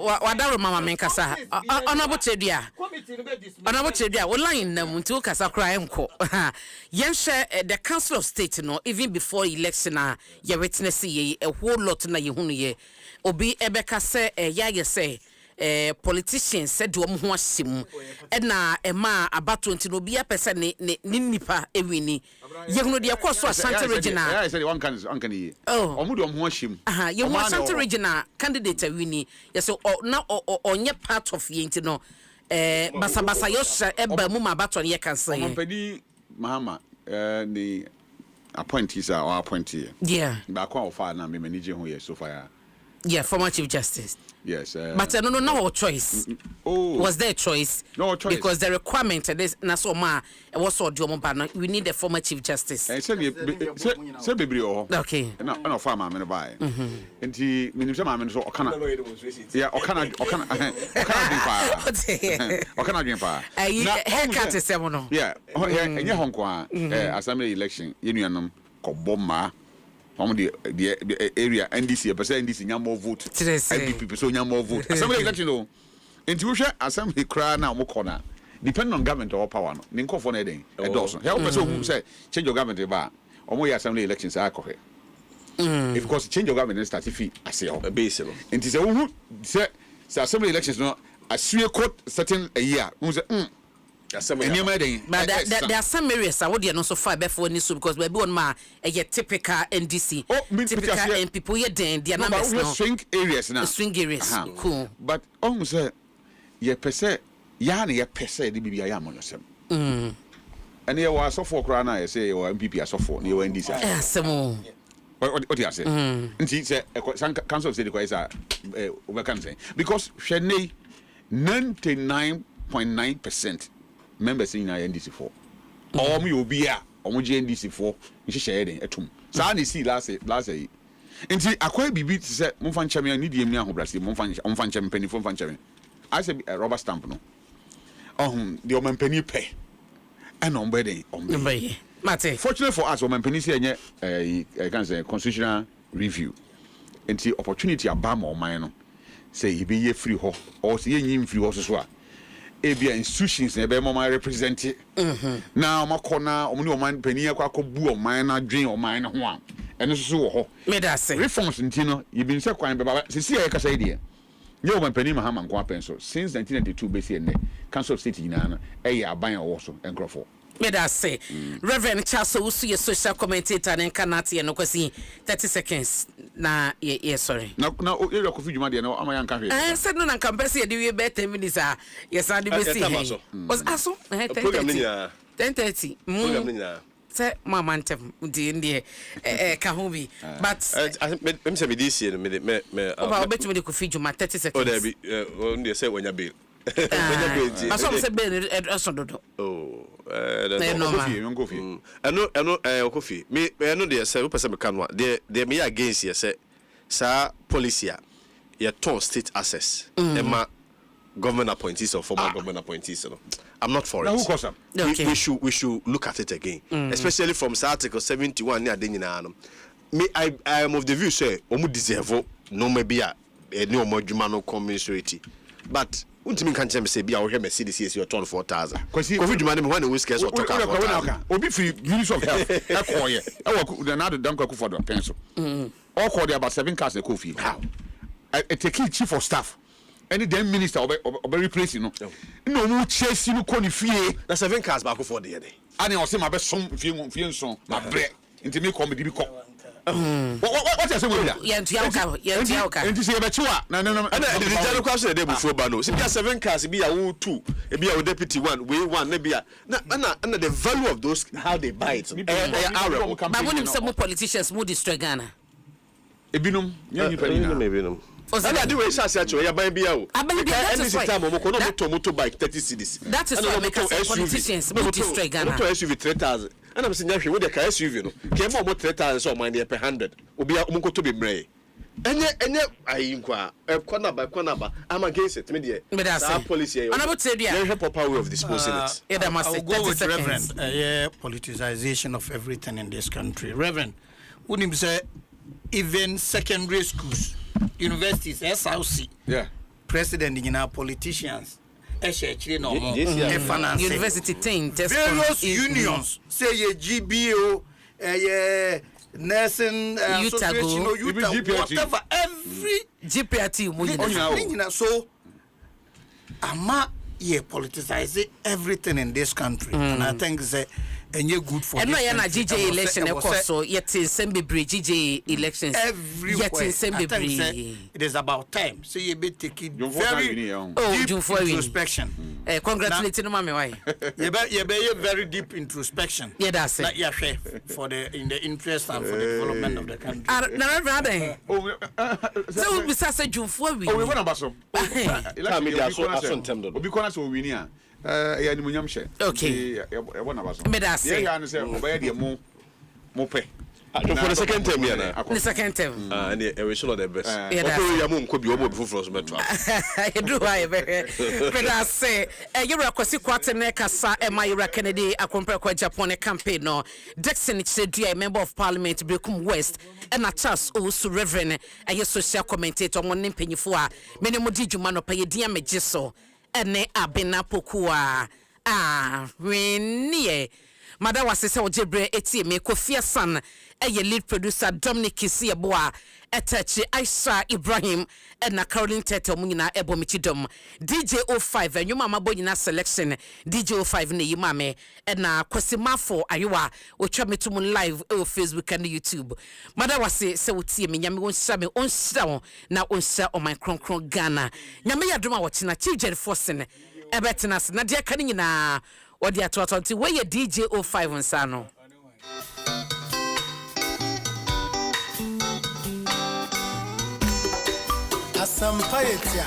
what mama menkasa honorable chedia line na muntu kasa cry enko yenhwe the council of state no even before election you witness ye a whole lot na ye hunu ye obi ebeka say ya say politicians said do ho asim na ema abato nti no bia pese ne nipa ewini ye hunu de yakoso Asante regional I said one can ye omu do ho asim ye ho Asante regional candidate ewini yes na onye part of ye nti no basa yo eba mu abato ne ye kan say ompedi mahama the appointees are appointee yeah ba kwa ofa na me manage ho ye so far yeah former chief justice yes but no choice was there a choice no choice because the requirement is na so ma e was so dio mo ba no we need the former chief justice say bebre o okay na fa ma me no ba enti minim se ma me so okana yeah okana dream pa haircut is no yeah enye honko a assembly election yenuanom ko bomma the area NDC percent NDC nya more vote NDP so nya more vote assembly election no enti wo hwe assembly kra na mo kona depend on government or power no nin ko for na den e doso help person who say change your government ba omo ya assembly elections akọhe if because change your government start fi ase ho base no enti say who say assembly elections no asue court certain a year who say but there are some areas I would no so far before ni so because we be on ma a typical NDC typical and people here then their numbers no swing areas now swing areas cool but on say ye pese ya na ye pese de bibia ya amonyosem and ye was so for kra na ye say you MPP asofo na ye NDC asemo what you say nti say council say the kwesa we can say because hwene 99.9% members in NDC4 or me obi a omo NDC4 nhihye den etum sa na see last year nti akwa bibi ti se momfa nchame ni die mi ahobrase momfa nchame pani momfa nchame I say rubber stamp no the omampani pay and on beden mate fortunately for us omampani say enye I can say constitutional review nti opportunity abama o man no say e be ye free ho or say yin free ho so a ebia institutions na be mama represent na makona omni oman pani akwakobu oman na dwen oman ne ho a eno so wo ho me da say reforms ntino you been say kwan be baba sisi e kasa idea nye oman pani mahama nko apen so since 1992 be say ne council of state ina na e ya aban owo so enkrofo me da say Reverend Charles Owusu ye social commentator and kanati no kwasi 30 seconds na yeah sorry na area kofi djuma de na amaya nka hwe said no na campus ye de be 10 minutes yes and be see was aso 10:30 program niya say mama ntem di ndie ka ho bi but me say me this year me o bet me de kofi djuma 30 seconds o there be on say wanya bill aso say be asododo Kofi Kofi me no dey say we person me kan wa dey me against you say sa policy ya turn state access ema government appointees or former government appointees no I'm not for it. We should look at it again, especially from Article 71 near Denina. Me I am of the view say omu deserve no maybe a no more jumano community but untimi kan tell me say bia wo hwe Mercedes is your turn 4,000 covid jumane me when we scarce or talk about obi free ministry of health ekoye e na the dank for the pencil all call there about 7 cars e ko fi how a take chief of staff any then minister or replace no mu chase no ko ni fie na 7 cars back for there ani o se ma be som fie so ma bre ntimi ko me di bi ko What you say with that? And to say about you. No. And the general question they before Bano. See, there are 7 cars, be a 2, be a deputy 1, we 1, maybe a. And the value of those, how they buy it. But when some politicians move destroy Ghana. Ebinum, maybe. I do a such a buy beer. I believe motorbike 30 cities. That is why politicians move destroy Ghana. SUV 3,000. And I'm saying, with the car SUV, came over 3,000 so money per 100. Obi Munko to be brave. And yet, I inquire, corner by corner, I'm against it. But that's our policy. And I would say, yeah, have a power of disposing it. Yeah, I'll go with Reverend. Politicization of everything in this country. Reverend, wouldn't you say, even secondary schools, universities, SRC, president in our politicians, university thing, various unions, say a GBO, nursing association, whatever, every GPRT. So, ama politicizing everything in this country, and I think that. And you're good for and no, you're not GJ election, of course. So, yet in Sembibri, GJ elections everywhere. Yet in Sembibri, it is about time. So, you be taking very deep introspection. Congratulating Mami, why? You be very deep introspection. Yeah, that's it. Yeah, for in the interest and for the development of the country. So, besides a June for we. Oh, we want to basso. Okay. For the second time, the second term. And the original the best. Could be over before us. I do. But I say, you are quasi quarter Nekasa and my Kennedy, a compare Japan campaign. No, Dixon said, a member of parliament, Brooklyn West, and a Charles also Reverend, and your social commentator on one penny for many more did you man of pay dear Mejiso. Ene abena pokua Renie Mada was a jebre eti me Kofia San lead producer Dominic Kisiaboa Etachi Aisha Ibrahim and Caroline Teto Munina Ebomichidom DJ 05 and you mama boyina selection DJ 05 ne yimame and Kosimafo Ayua Ochamitum live on Facebook and YouTube. Mada was say uti me nyame won shame on shao na on share on my kron Ghana. Nyame ya duma watching Chief Jerry Forsen Ebetenas na dia kani na wadi atoto nti we DJ 05 nsano. Asampayetia